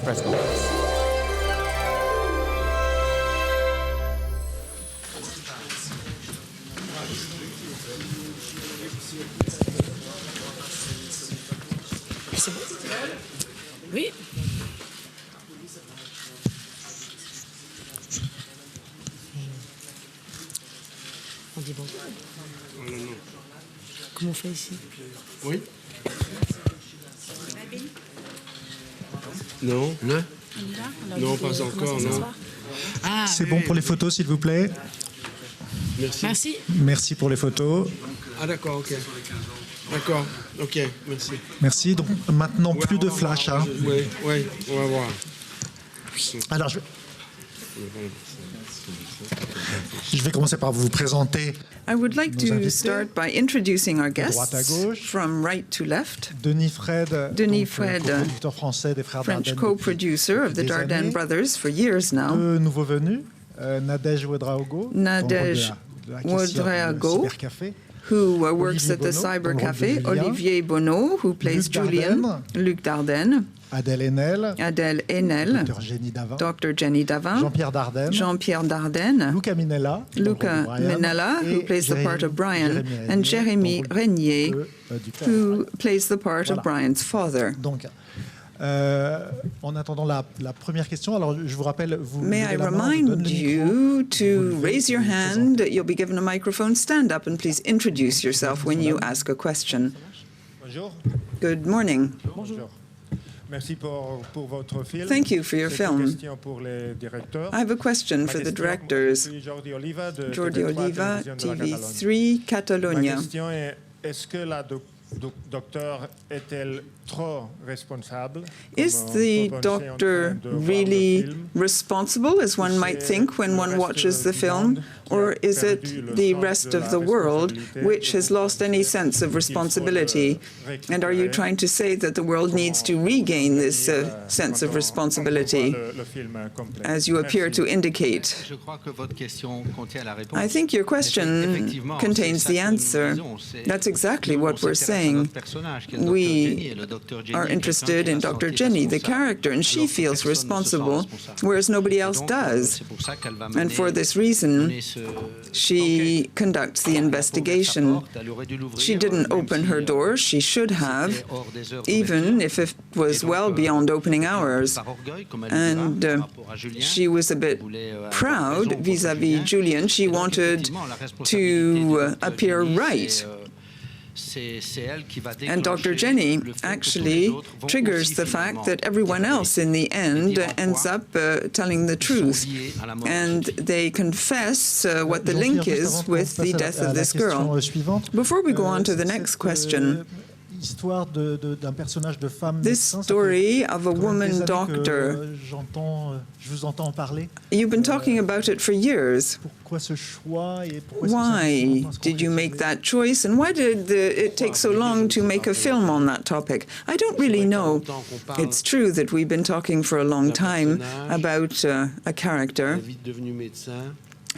press conference. C'est bon? Oui. On dit bonjour. Non. Comment on fait ici? Oui. Non. Non. Non, pas encore, non. Ah, C'est bon pour les photos, s'il vous plaît. Merci. merci. Merci pour les photos. Ah d'accord, ok. D'accord, ok, merci. Merci. Donc maintenant, Ouais, plus on de va flash. voir. Hein. Oui, on va voir. Alors, je vais commencer par vous présenter. I would like Nos to invités. start by introducing our droite à guests gauche. from right to left. Denis Freyd, Denis donc, Freyd, coproducteur français des frères French Dardenne co-producer of the depuis des Dardenne années. brothers for years now. Deux nouveaux venus, Nadège Ouedraogo, Nadège Ouedraogo, Cybercafé, who works Olivier at the Bonneau, Cyber dans le rôle de Café, Julien. Olivier Bonneau, who plays Luc Julian, Dardenne. Luc Dardenne, Adele Haenel, Adele Haenel, Dr Jenny Davin, Dr. Jenny Davin, Jean-Pierre Dardenne, Jean-Pierre Dardenne, Luca Minella, Luca dans le rôle de Brian, Minella, who et plays the part of Brian, Jérémy and Jérémy dans le Régnier, rôle du père. who plays the part Voilà. of Brian's father. Donc, en attendant la première question, alors je vous rappelle, vous May levez I la main, on vous donne remind le micro, you vous to levez, raise your vous vous hand, you'll be given a microphone, stand up, and please introduce yourself when you ask a question. Bonjour. Good morning. Bonjour. Merci pour votre film. Thank you for your Quelques film. questions pour les directeurs. I have a question Ma for the question- directors. Je suis Jordi Oliva de Jordi TV3 Oliva, Télévision de la Catalogne. TV3, Ma Catalonia. question est, est-ce que la docteur est-elle trop responsable? Is comme on the peut penser en doctor train de voir le really film? responsible, as one might think when one watches the film? Or is it the rest of the world which has lost any sense of responsibility? And are you trying to say that the world needs to regain this sense of responsibility, Le film complet. as you appear to indicate? Je crois que votre question contient la réponse. I think your question contains the answer. That's exactly what we're saying. We are interested in Dr. Jenny, the character, and she feels responsible, whereas nobody else does. And for this reason, she conducts the investigation. She didn't open her door, she should have, even if it was well beyond opening hours. And she was a bit proud vis-à-vis Julian. She wanted to appear right. And Dr. Jenny actually triggers the fact that everyone else in the end ends up telling the truth. And they confess what the link is with the death of this girl. Before we go on to the next question, Histoire d'un personnage de femme this médecin, story ça fait of a très woman des années doctor, que je vous entends en parler. you've been talking about it for years. Pourquoi ce choix et pourquoi Why did you make that choice, and why did it take so long to make a film on that topic? I don't really know. It's true that we've been talking for a long time about a character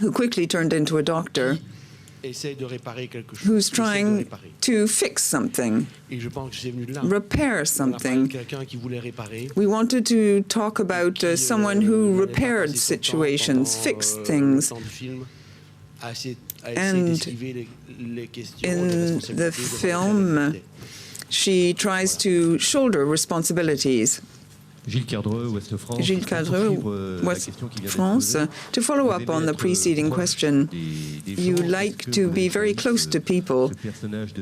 who quickly turned into a doctor who's trying to fix something, repair something. We wanted to talk about someone who repaired situations, fixed things. And in the film, she tries to shoulder responsibilities. Gilles Cadreux, Ouest France. Gilles Cadreux, West France. To follow up on the preceding question, you like to be very close to people.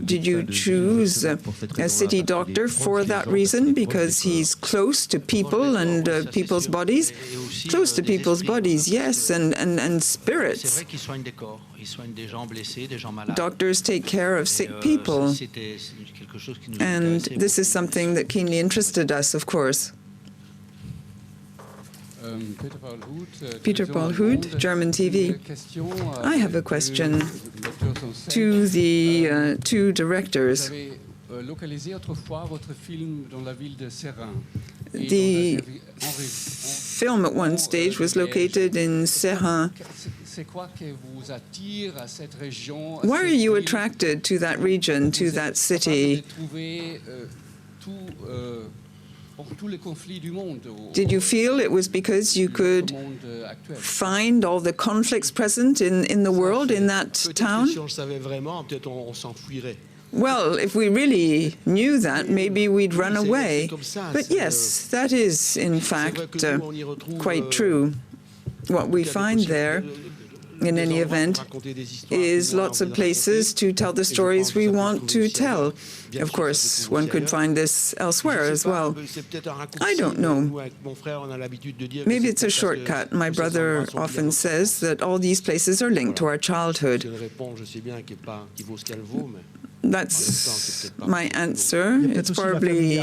Did you choose a city doctor for that reason? Because he's close to people and people's bodies? Close to people's bodies, yes, and spirits. Doctors take care of sick people. And this is something that keenly interested us, of course. Peter Paul Hood, German TV. I have a question to the two directors. The film at one stage was located in Serrin. Why are you attracted to that region, to that city? Did you feel it was because you could find all the conflicts present in the world in that town? Well, if we really knew that, maybe we'd run away. But yes, that is, in fact, quite true. What we find there, in any event, is lots of places to tell the stories we want to tell. Of course, one could find this elsewhere as well. I don't know. Maybe it's a shortcut. My brother often says that all these places are linked to our childhood. That's my answer. It's probably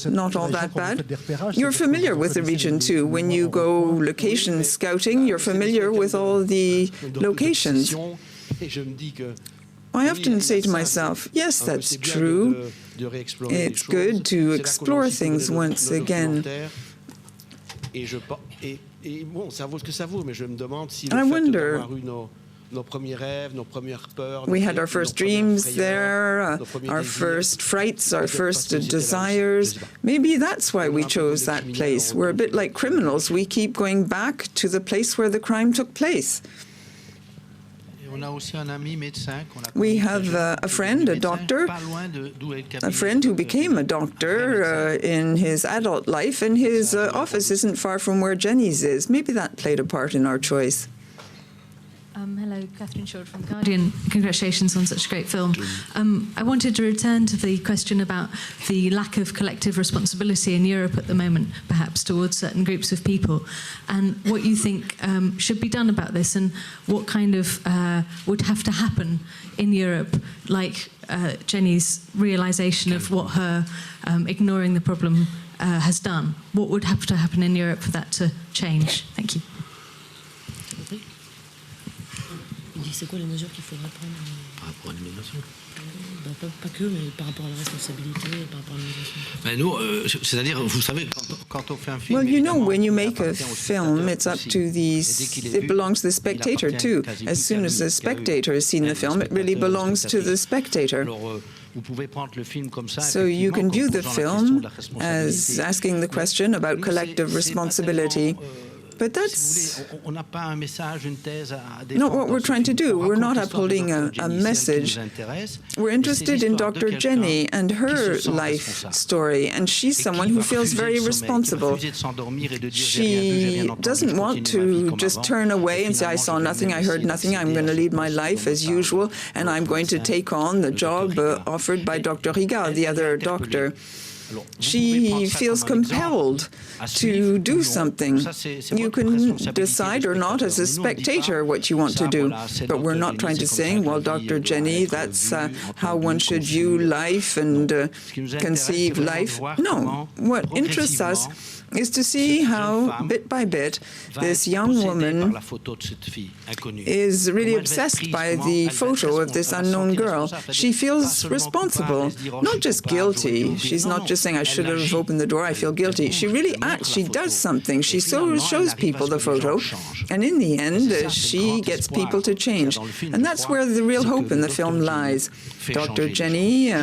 not all that bad. You're familiar with the region too. When you go location scouting, you're familiar with all the locations. I often say to myself, yes, that's true. It's good to explore things once again. I wonder, we had our first dreams there, our first frights, our first desires. Maybe that's why we chose that place. We're a bit like criminals. We keep going back to the place where the crime took place. We have a friend, a doctor, a friend who became a doctor in his adult life, and his office isn't far from where Jenny's is. Maybe that played a part in our choice. Hello, Catherine Short from Guardian. Congratulations on such a great film. I wanted to return to the question about the lack of collective responsibility in Europe at the moment, perhaps towards certain groups of people, and what you think should be done about this, and what kind of would have to happen in Europe, like Jenny's realization of what her ignoring the problem has done. What would have to happen in Europe for that to change? Thank you. C'est quoi les mesures qu'il faudrait prendre par rapport à l'immigration? Pas que, mais par rapport à la responsabilité, par rapport à l'immigration. C'est-à-dire, vous savez, quand on fait un film... Well, you know, when you make a film, it's up to it belongs to the spectator too. As soon as the spectator has seen the film, it really belongs to the spectator. So you can view the film as asking the question about collective responsibility. But that's not what we're trying to do. We're not upholding a message. We're interested in Dr. Jenny and her life story, and she's someone who feels very responsible. She doesn't want to just turn away and say, I saw nothing, I heard nothing, I'm going to lead my life as usual, and I'm going to take on the job offered by Dr. Rigard, the other doctor. She feels compelled to do something. You can decide or not as a spectator what you want to do. But we're not trying to say, well, Dr. Jenny, that's how one should view life and conceive life. No. What interests us is to see how, bit by bit, this young woman is really obsessed by the photo of this unknown girl. She feels responsible, not just guilty. She's not just saying, I should have opened the door, I feel guilty. She really acts, she does something. She shows people the photo, and in the end, she gets people to change. And that's where the real hope in the film lies. Dr. Jenny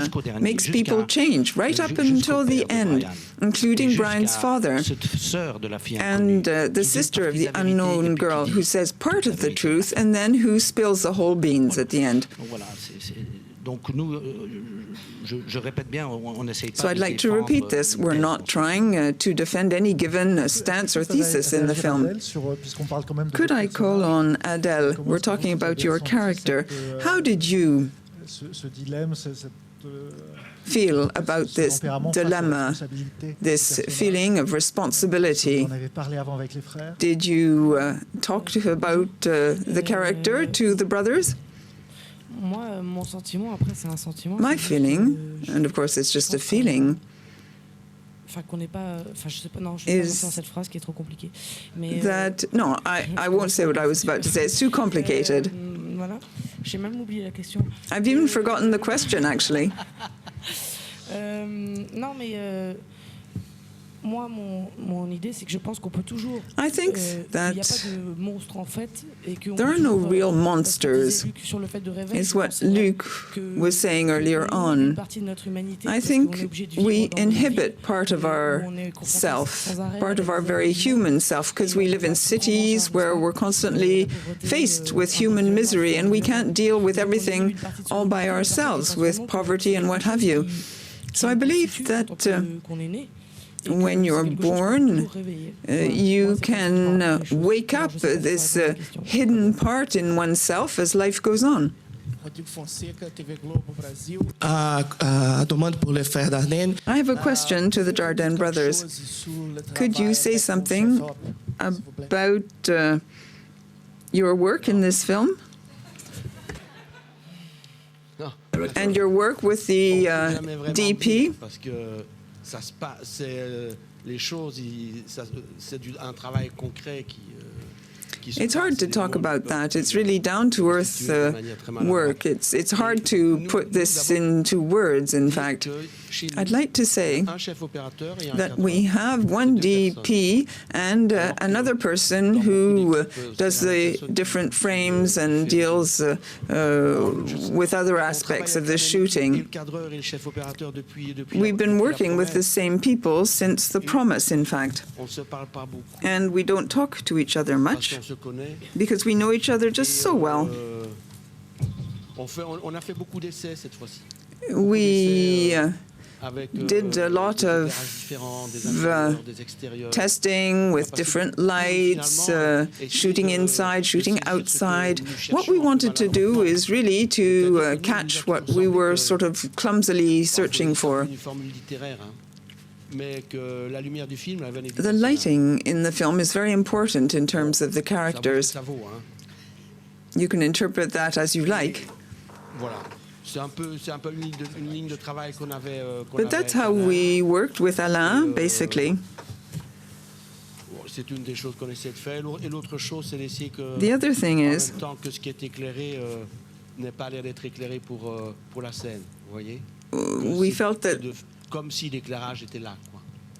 makes people change right up until the end, including Brian's father and the sister of the unknown girl who says part of the truth and then who spills the whole beans at the end. So I'd like to repeat this. We're not trying to defend any given stance or thesis in the film. Could I call on Adele? We're talking about your character. How did you feel about this dilemma, this feeling of responsibility? Did you talk about the character to the brothers? My feeling, and of course it's just a feeling, is that, no, I won't say what I was about to say, it's too complicated. I've even forgotten the question, actually. I think that there are no real monsters, is what Luc was saying earlier on. I think we inhibit part of our self, part of our very human self, because we live in cities where we're constantly faced with human misery, and we can't deal with everything all by ourselves, with poverty and what have you. So I believe that when you're born, you can wake up this hidden part in oneself as life goes on. A demande pour le frère Dardenne. I have a question to the Dardenne brothers. Could you say something about your work in this film? And your work with the DP? It's hard to talk about that. It's really down-to-earth work. It's hard to put this into words, in fact. I'd like to say that we have one DP and another person who does the different frames and deals with other aspects of the shooting. We've been working with the same people since The Promise, in fact. And we don't talk to each other much because we know each other just so well. We did a lot of testing with different lights, shooting inside, shooting outside. What we wanted to do is really to catch what we were sort of clumsily searching for. The lighting in the film is very important in terms of the characters. You can interpret that as you like. But that's how we worked with Alain, basically. The other thing is, we felt that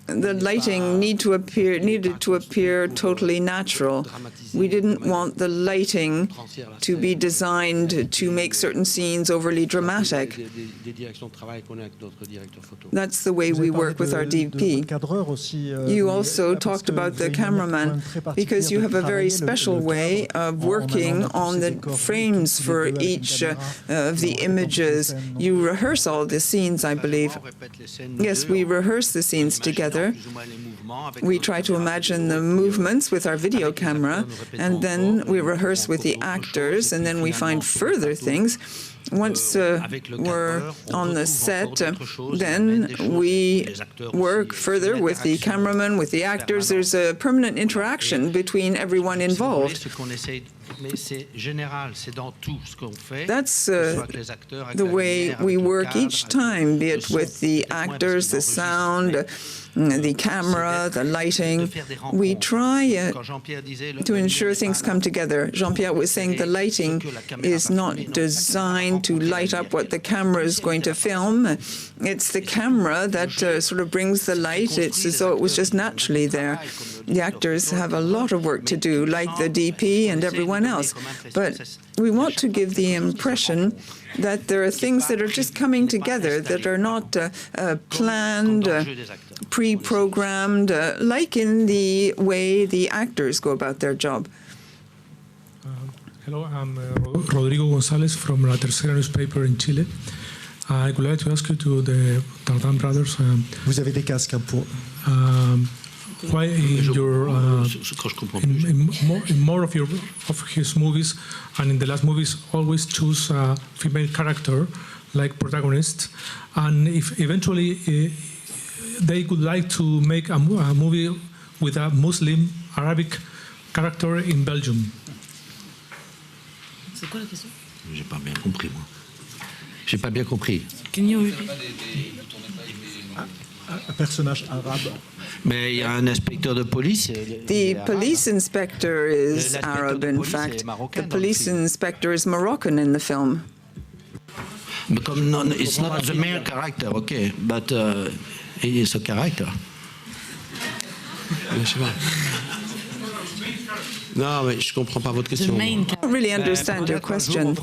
the lighting needed to appear totally natural. We didn't want the lighting to be designed to make certain scenes overly dramatic. That's the way we work with our DP. You also talked about the cameraman, because you have a very special way of working on the frames for each of the images. You rehearse all the scenes, I believe. Yes, we rehearse the scenes together. We try to imagine the movements with our video camera, and then we rehearse with the actors, and then we find further things. Once we're on the set, then we work further with the cameraman, with the actors. There's a permanent interaction between everyone involved. That's the way we work each time, be it with the actors, the sound, the camera, the lighting. We try to ensure things come together. Jean-Pierre was saying the lighting is not designed to light up what the camera is going to film. It's the camera that sort of brings the light. It's as though it was just naturally there. The actors have a lot of work to do, like the DP and everyone else. But we want to give the impression that there are things that are just coming together, that are not planned, pre-programmed, like in the way the actors go about their job. Hello, I'm Rodrigo González from La Tercera newspaper in Chile. I would like to ask you to the Dardenne brothers. Vous avez des casques pour. Why in your in more of his movies and in the last movies always choose a female character like protagonist, and if eventually they would like to make a movie with a Muslim Arabic character in Belgium? C'est quoi la question? J'ai pas bien compris, moi. J'ai pas bien compris. Can you Un personnage arabe. Mais il y a un inspecteur de police. The police inspector is Arab, in fact. The police inspector is Moroccan in the film. It's not the main character, okay, but he is a character. Je sais pas. Non, mais je comprends pas votre question. I don't really understand your question.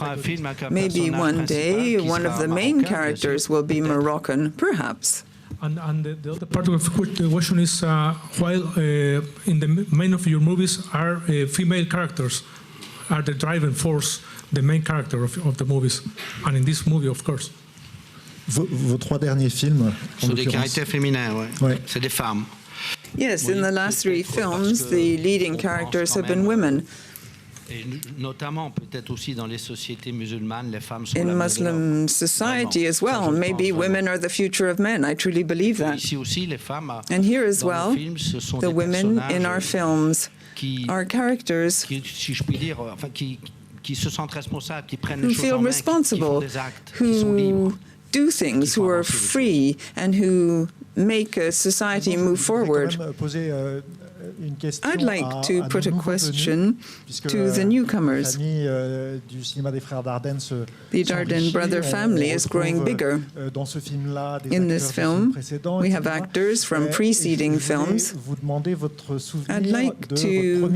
Maybe one day one of the main characters will be Moroccan, perhaps. And the other part of the question is, while in the main of your movies are female characters, are the driving force, the main character of the movies, and in this movie, of course. Vos trois derniers films, Ce sont des caractères féminins, Ouais. C'est des femmes. Yes, in the last three films, the leading characters have been women. Et notamment, peut-être aussi dans les sociétés musulmanes, les femmes sont In l'avenir de l'homme. Muslim society as well, maybe women are the future of men. I truly believe that. Ici aussi, les femmes, And here as dans well, nos films, ce sont the des women in our personnages films qui, are characters si je puis dire, enfin, qui se sentent responsables, qui prennent les who choses feel en main, qui font responsible, des actes, qui sont libres. who do things, who are free, and who make a society move forward. I'd like to put a question to the newcomers. The Dardenne brother family is growing bigger. In this film, we have actors from preceding films. I'd like to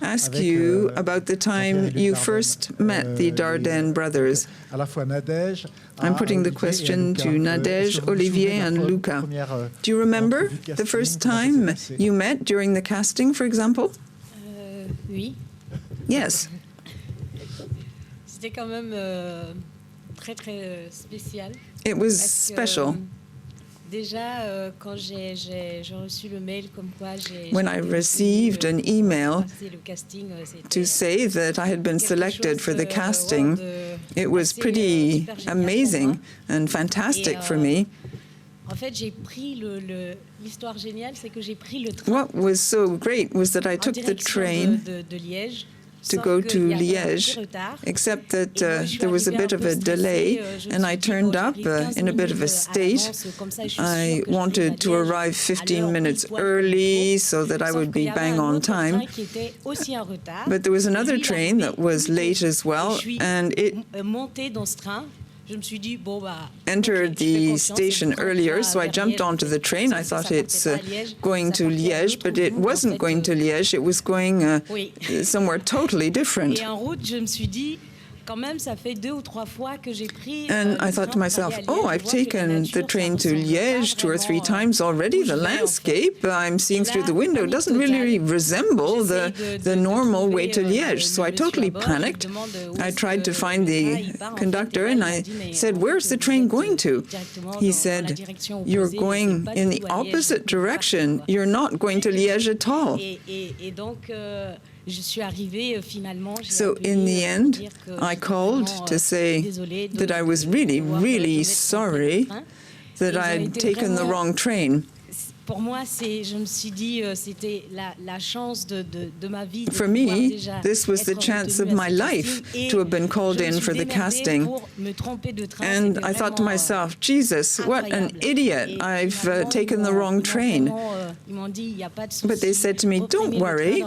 ask you about the time you first met the Dardenne brothers. I'm putting the question to Nadège, Olivier, and Luca. Do you remember the first time you met during the casting, for example? Oui. Yes. C'était quand même très très spécial. It was special. Déjà, quand j'ai reçu le mail comme quoi when I received an email to say that I had been selected for the casting, it was pretty amazing and fantastic for me. En fait, j'ai pris l'histoire géniale, c'est que j'ai pris le train. What was so great was that I took the train de Liège. To go to Liège, except that there was a bit of a delay, and I turned up in a bit of a state. I wanted to arrive 15 minutes early so that I would be bang on time. But there was another train that was late as well, and it entered the station earlier, so I jumped onto the train. I thought it's going to Liège, but it wasn't going to Liège. It was going somewhere totally different. And I thought to myself, oh, I've taken the train to Liège 2 or 3 times already. The landscape I'm seeing through the window doesn't really resemble the normal way to Liège. So I totally panicked. I tried to find the conductor and I said, where's the train going to? He said, you're going in the opposite direction. You're not going to Liège at all. So in the end, I called to say that I was really, really sorry that I'd taken the wrong train. Pour moi, je me suis dit, c'était la chance de ma vie. For me, this was the chance of my life to have been called in for the casting. And I thought to myself, Jesus, what an idiot. I've taken the wrong train. But they said to me, don't worry,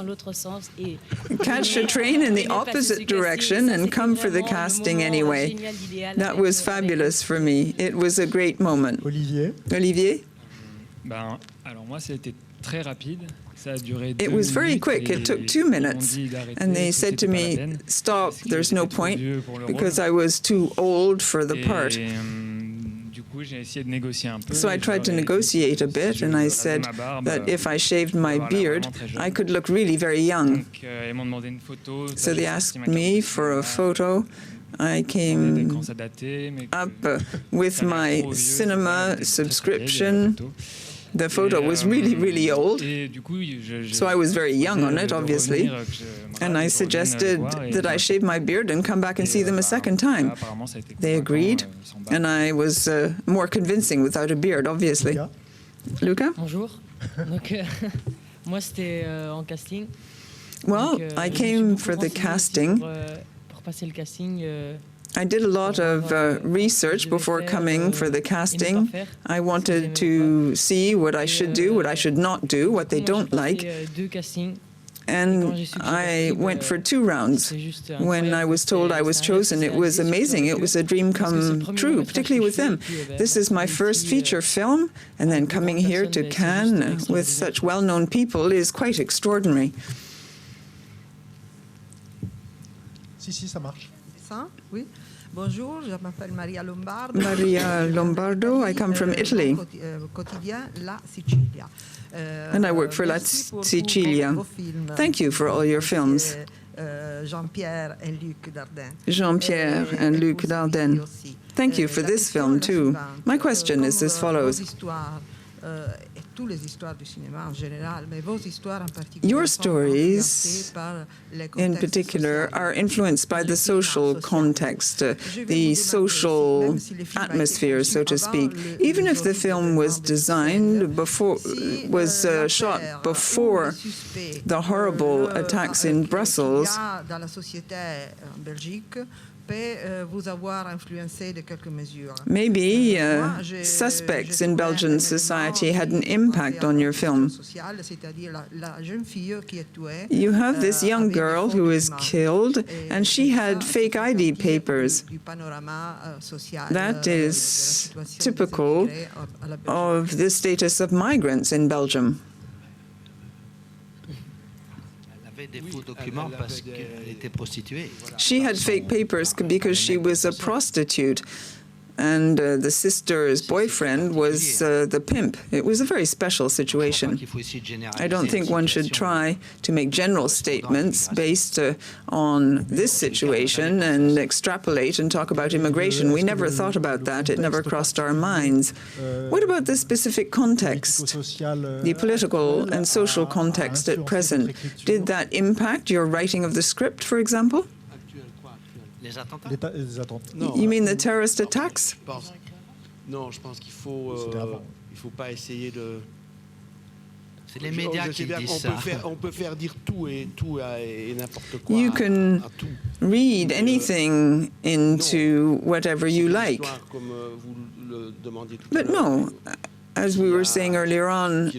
catch a train in the opposite direction and come for the casting anyway. That was fabulous for me. It was a great moment. Olivier? Alors moi, ça a été très rapide. Ça a duré 2 minutes. It was very quick. It took 2 minutes. And they said to me, stop, there's no point, because I was too old for the part. So I tried to negotiate a bit, and I said that if I shaved my beard, I could look really very young. So they asked me for a photo. I came up with my cinema subscription. The photo was really, really old, so I was very young on it, obviously. And I suggested that I shave my beard and come back and see them a second time. They agreed, and I was more convincing without a beard, obviously. Luca? Bonjour. Donc, moi, c'était en casting. Well, I came for the casting. Pour passer le casting. I did a lot of research before coming for the casting. I wanted to see what I should do, what I should not do, what they don't like. And I went for 2 rounds. When I was told I was chosen, it was amazing. It was a dream come true, particularly with them. This is my first feature film, and then coming here to Cannes with such well-known people is quite extraordinary. Si, ça marche. Ça, oui. Bonjour, je m'appelle Maria Lombardo. Maria Lombardo, I come from Italy. Quotidien La Sicilia. And I work for La Sicilia. Thank you for all your films. Jean-Pierre and Luc Dardenne. Jean-Pierre and Luc Dardenne. Thank you for this film, too. My question is as follows. Your stories, in particular, are influenced by the social context, the social atmosphere, so to speak. Even if the film was designed before, shot before the horrible attacks in Brussels, maybe suspects in Belgian society had an impact on your film. You have this young girl who is killed, and she had fake ID papers. That is typical of the status of migrants in Belgium. She had fake papers because she was a prostitute, and the sister's boyfriend was the pimp. It was a very special situation. I don't think one should try to make general statements based on this situation and extrapolate and talk about immigration. We never thought about that. It never crossed our minds. What about the specific context, the political and social context at present? Did that impact your writing of the script, for example? You mean the terrorist attacks? Non, je pense qu'il faut pas essayer de. C'est les médias qui disent ça. On peut faire dire tout et n'importe quoi. You can read anything into whatever you like. But no, as we were saying earlier on,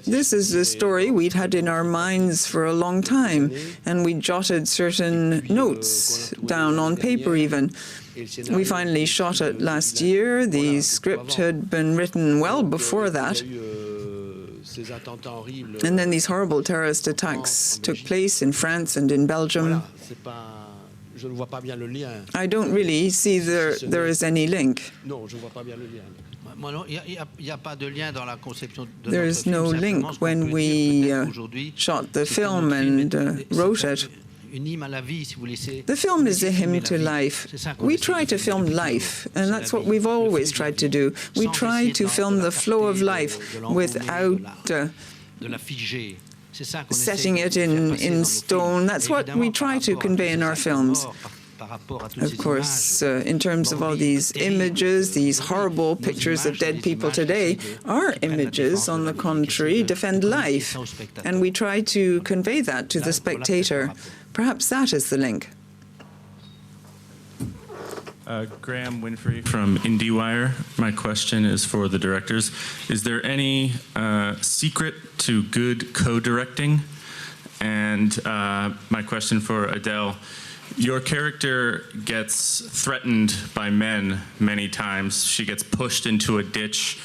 this is a story we'd had in our minds for a long time, and we jotted certain notes down on paper even. We finally shot it last year. The script had been written well before that. And then these horrible terrorist attacks took place in France and in Belgium. I don't really see there is any link. There is no link when we shot the film and wrote it. The film is a hymn to life. We try to film life, and that's what we've always tried to do. We try to film the flow of life without setting it in stone. That's what we try to convey in our films. Of course, in terms of all these images, these horrible pictures of dead people today, our images, on the contrary, defend life, and we try to convey that to the spectator. Perhaps that is the link. Graham Winfrey from IndieWire. My question is for the directors. Is there any secret to good co-directing? And my question for Adele. Your character gets threatened by men many times. She gets pushed into a ditch,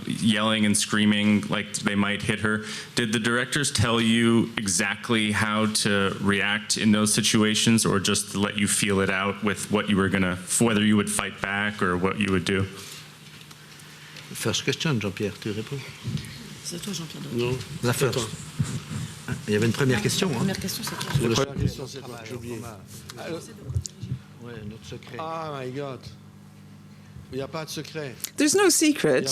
yelling and screaming like they might hit her. Did the directors tell you exactly how to react in those situations, or just let you feel it out with what you were gonna, whether you would fight back or what you would do? First question, Jean-Pierre, tu réponds? C'est toi, Jean-Pierre. Non, la first. Il y avait une première question. La première question, c'est toi. La première question, c'est toi. J'ai oublié. Ouais, notre secret. Ah, my God. Il n'y a pas de secret. There's no secret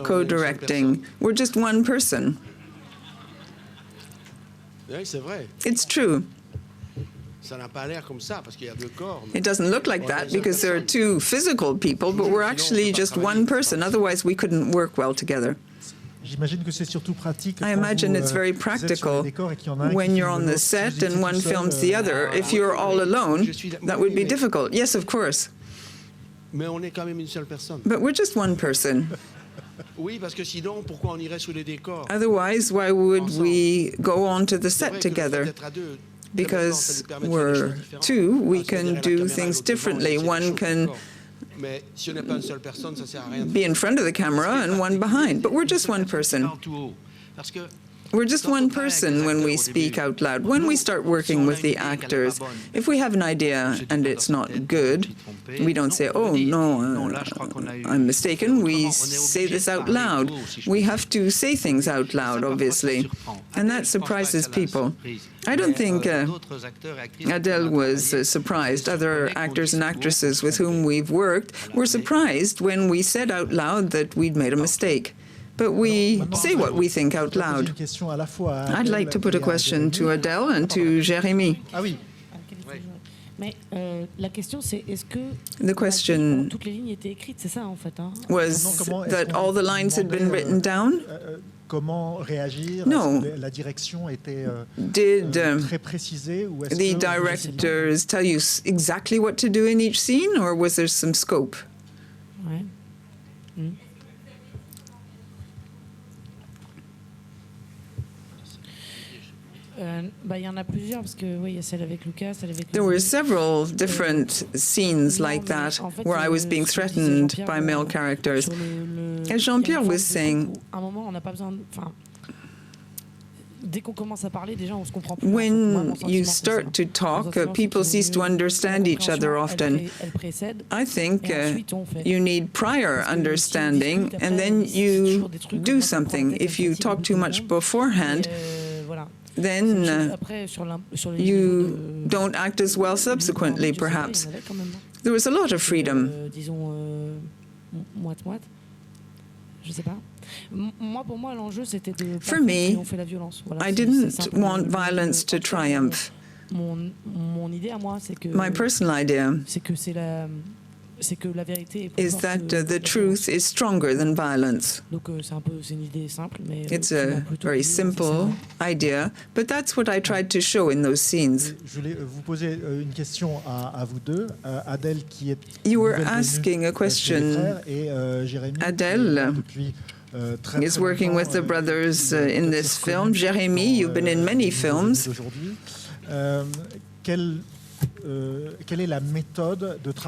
co-directing. We're just one person. Oui, c'est vrai. It's true. Ça n'a pas l'air comme ça parce qu'il y a deux corps. It doesn't look like that because there are two physical people, but we're actually just one person. Otherwise, we couldn't work well together. I imagine it's very practical when you're on the set and one films the other. If you're all alone, that would be difficult. Yes, of course. But we're just one person. Oui, parce que sinon, pourquoi on irait sous les décors? Otherwise, why would we go on to the set together? Because we're two, we can do things differently. One can be in front of the camera and one behind, but we're just one person. We're just one person when we speak out loud. When we start working with the actors, if we have an idea and it's not good, we don't say, oh, no, I'm mistaken. We say this out loud. We have to say things out loud, obviously, and that surprises people. I don't think Adele was surprised. Other actors and actresses with whom we've worked were surprised when we said out loud that we'd made a mistake. But we say what we think out loud. I'd like to put a question to Adele and to Jérémy. The question was that all the lines had been written down? No. Did the directors tell you exactly what to do in each scene, or was there some scope? There were several different scenes like that where I was being threatened by male characters. As Jean-Pierre was saying, when you start to talk, people cease to understand each other often. I think you need prior understanding, and then you do something. If you talk too much beforehand, then you don't act as well subsequently, perhaps. There was a lot of freedom. For me, I didn't want violence to triumph. My personal idea is that the truth is stronger than violence. It's a very simple idea, but that's what I tried to show in those scenes. You were asking a question. Adele is working with the brothers in this film. Jérémy, you've been in many films.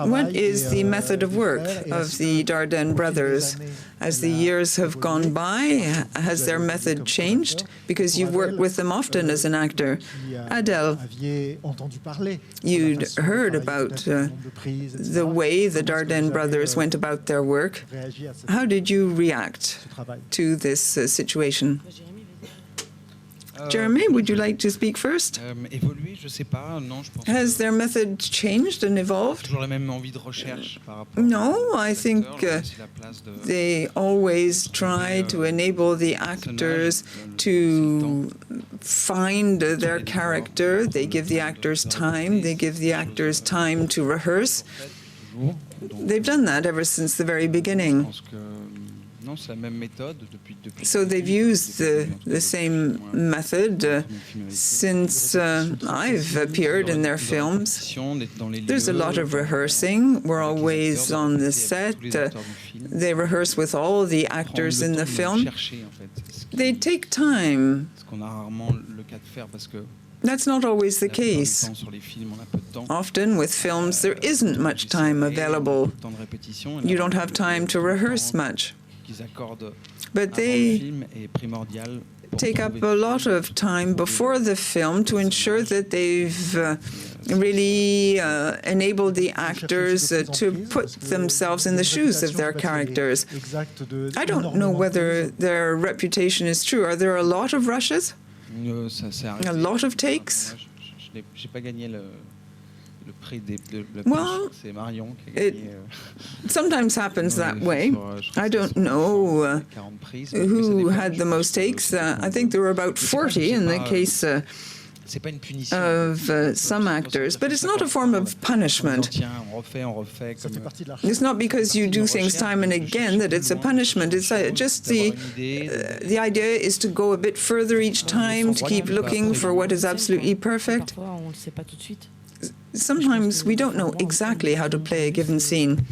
What is the method of work of the Dardenne brothers? As the years have gone by, has their method changed? Because you've worked with them often as an actor. Adele, you'd heard about the way the Dardenne brothers went about their work. How did you react to this situation? Jeremy, would you like to speak first? Has their method changed and evolved? No, I think they always try to enable the actors to find their character. They give the actors time. They give the actors time to rehearse. They've done that ever since the very beginning. So they've used the same method since I've appeared in their films. There's a lot of rehearsing. We're always on the set. They rehearse with all the actors in the film. They take time. That's not always the case. Often with films, there isn't much time available. You don't have time to rehearse much. But they take up a lot of time before the film to ensure that they've really enabled the actors to put themselves in the shoes of their characters. I don't know whether their reputation is true. Are there a lot of rushes? A lot of takes? Well, it sometimes happens that way. I don't know who had the most takes. I think there were about 40 in the case of some actors, but it's not a form of punishment. It's not because you do things time and again that it's a punishment. It's just the idea is to go a bit further each time, to keep looking for what is absolutely perfect. Sometimes we don't know exactly how to play a given scene.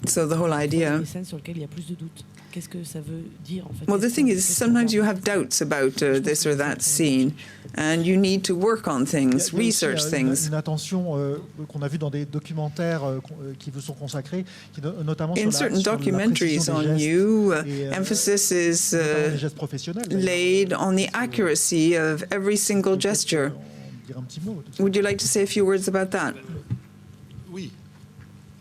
So the whole idea. Les scènes sur lesquelles il y a plus de doutes. Qu'est-ce que ça veut dire en fait? Well, the thing is, sometimes you have doubts about this or that scene, and you need to work on things, research things. Une attention qu'on a vue dans des documentaires qui vous sont consacrés, notamment in certain documentaries on you, emphasis is laid on the accuracy of every single gesture. Would you like to say a few words about that? Oui,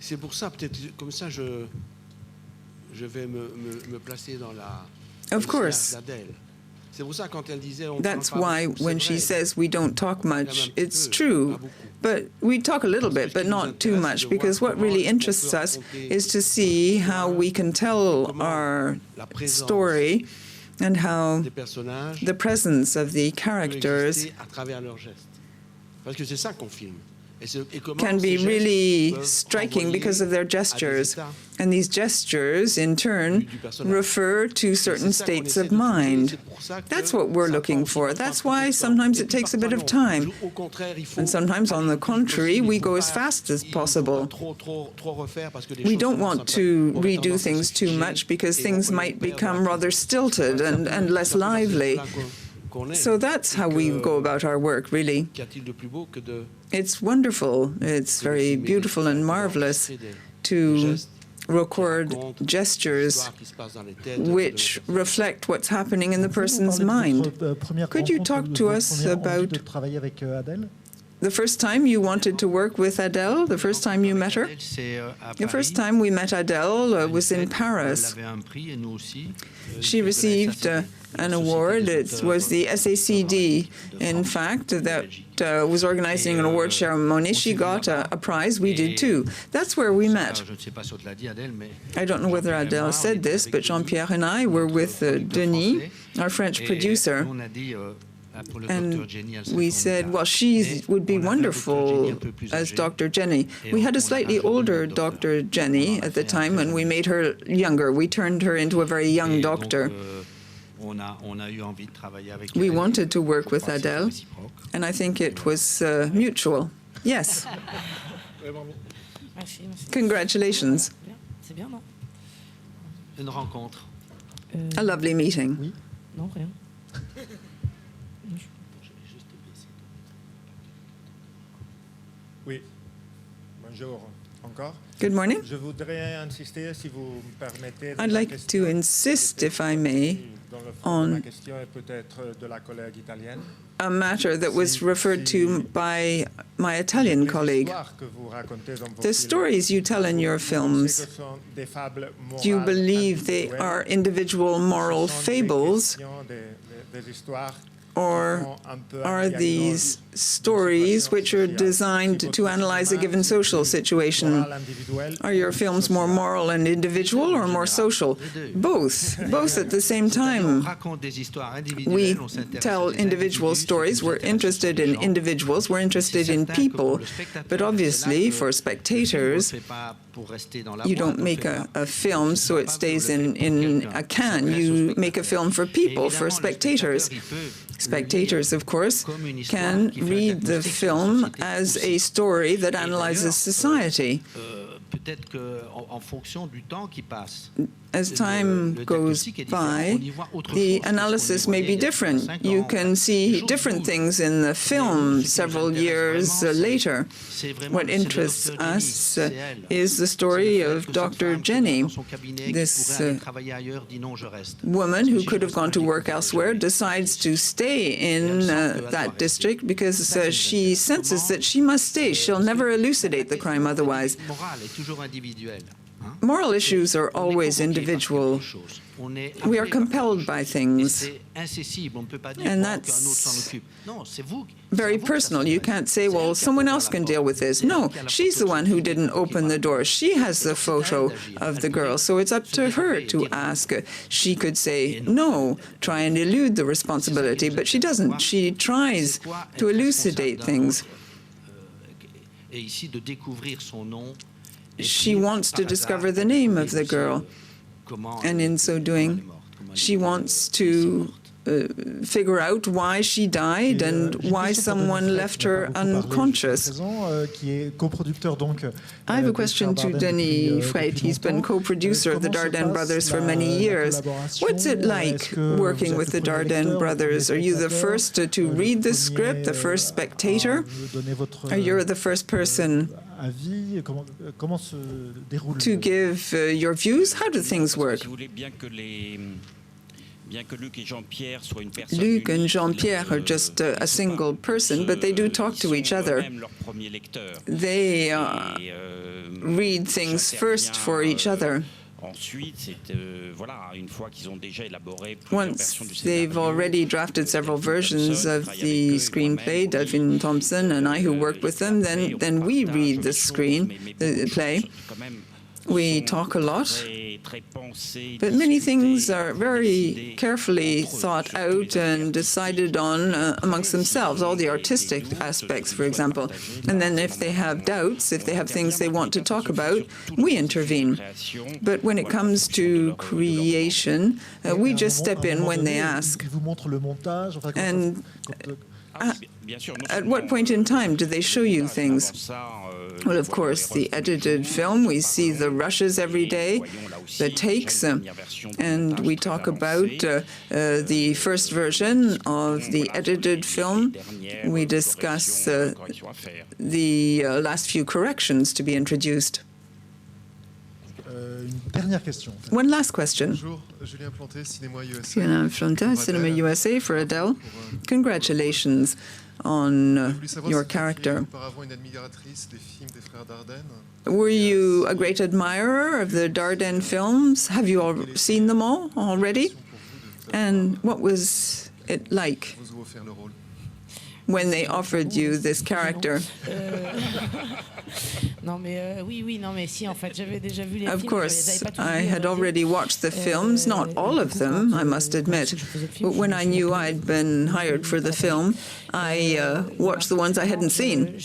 c'est pour ça, peut-être, comme ça, je vais me placer dans la of course. d'Adele. C'est pour ça quand elle disait That's why when she says we don't talk much, it's true. But we talk a little bit, but not too much, because what really interests us is to see how we can tell our story and how the presence of the characters can be really striking because of their gestures. And these gestures, in turn, refer to certain states of mind. That's what we're looking for. That's why sometimes it takes a bit of time. And sometimes, on the contrary, we go as fast as possible. We don't want to redo things too much because things might become rather stilted and less lively. So that's how we go about our work, really. It's wonderful. It's very beautiful and marvelous to record gestures which reflect what's happening in the person's mind. Could you talk to us about the first time you wanted to work with Adele, the first time you met her? The first time we met Adele was in Paris. She received an award. It was the SACD, in fact, that was organizing an award ceremony. She got a prize. We did too. That's where we met. I don't know whether Adele said this, but Jean-Pierre and I were with Denis, our French producer. And we said, well, she would be wonderful as Dr. Jenny. We had a slightly older Dr. Jenny at the time, and we made her younger. We turned her into a very young doctor. We wanted to work with Adele, and I think it was mutual. Yes. Congratulations. A lovely meeting. Oui. Bonjour. Encore. Good morning. Je voudrais insister, si vous me permettez, I'd like to insist, if I may, on a matter that was referred to by my Italian colleague. The stories you tell in your films, do you believe they are individual moral fables, or are these stories which are designed to analyze a given social situation? Are your films more moral and individual or more social? Both at the same time. We tell individual stories. We're interested in individuals. We're interested in people. But obviously, for spectators, you don't make a film so it stays in a can. You make a film for people, for spectators. Spectators, of course, can read the film as a story that analyzes society. As time goes by, the analysis may be different. You can see different things in the film several years later. What interests us is the story of Dr. Jenny, this woman who could have gone to work elsewhere, decides to stay in that district because she senses that she must stay. She'll never elucidate the crime otherwise. Moral issues are always individual. We are compelled by things, and that's very personal. You can't say, well, someone else can deal with this. No, she's the one who didn't open the door. She has the photo of the girl, so it's up to her to ask. She could say, no, try and elude the responsibility, but she doesn't. She tries to elucidate things. She wants to discover the name of the girl, and in so doing, she wants to figure out why she died and why someone left her unconscious. I have a question to Denis Freyd. He's been co-producer of the Dardenne brothers for many years. What's it like working with the Dardenne brothers? Are you the first to read the script, the first spectator? Or you're the first person to give your views? How do things work? Luc and Jean-Pierre are just a single person, but they do talk to each other. They read things first for each other. Once they've already drafted several versions of the screenplay, Delphine Thompson and I, who worked with them, then we read the play. We talk a lot, but many things are very carefully thought out and decided on amongst themselves, all the artistic aspects, for example. And then if they have doubts, if they have things they want to talk about, we intervene. But when it comes to creation, we just step in when they ask. And at what point in time do they show you things? Well, of course, the edited film, we see the rushes every day, the takes, and we talk about the first version of the edited film. We discuss the last few corrections to be introduced. One last question. Julien Planté, Cinema USA for Adele. Congratulations on your character. Were you a great admirer of the Dardenne films? Have you all seen them all already? And what was it like when they offered you this character? Of course, I had already watched the films, not all of them, I must admit. But when I knew I'd been hired for the film, I watched the ones I hadn't seen.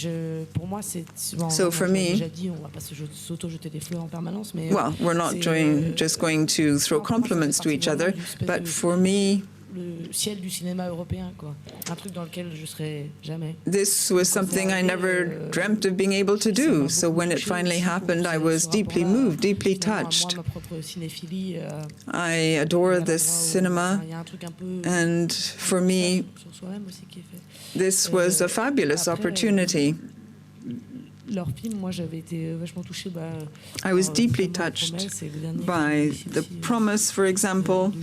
So for me, well, we're not just going to throw compliments to each other, but for me, this was something I never dreamt of being able to do. So when it finally happened, I was deeply moved, deeply touched. I adore this cinema, and for me, this was a fabulous opportunity. I was deeply touched by The Promise, for example,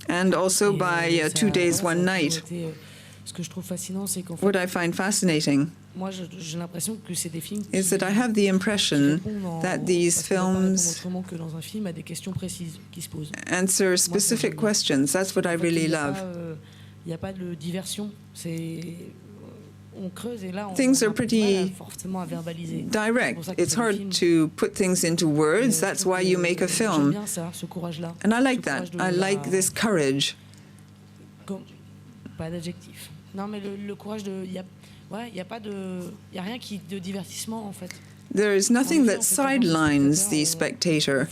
and also by 2 Days, 1 Night. What I find fascinating is that I have the impression that these films answer specific questions. That's what I really love. Things are pretty direct. It's hard to put things into words. That's why you make a film. And I like that. I like this courage. There is nothing that sidelines the spectator.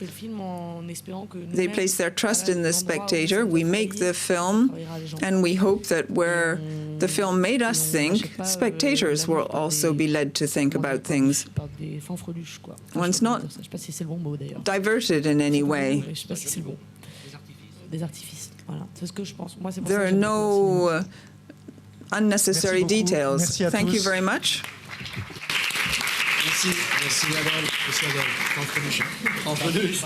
They place their trust in the spectator. We make the film, and we hope that where the film made us think, spectators will also be led to think about things. One's not diverted in any way. There are no unnecessary details. Thank you very much. Merci Adele. Merci Adele. Entre nous.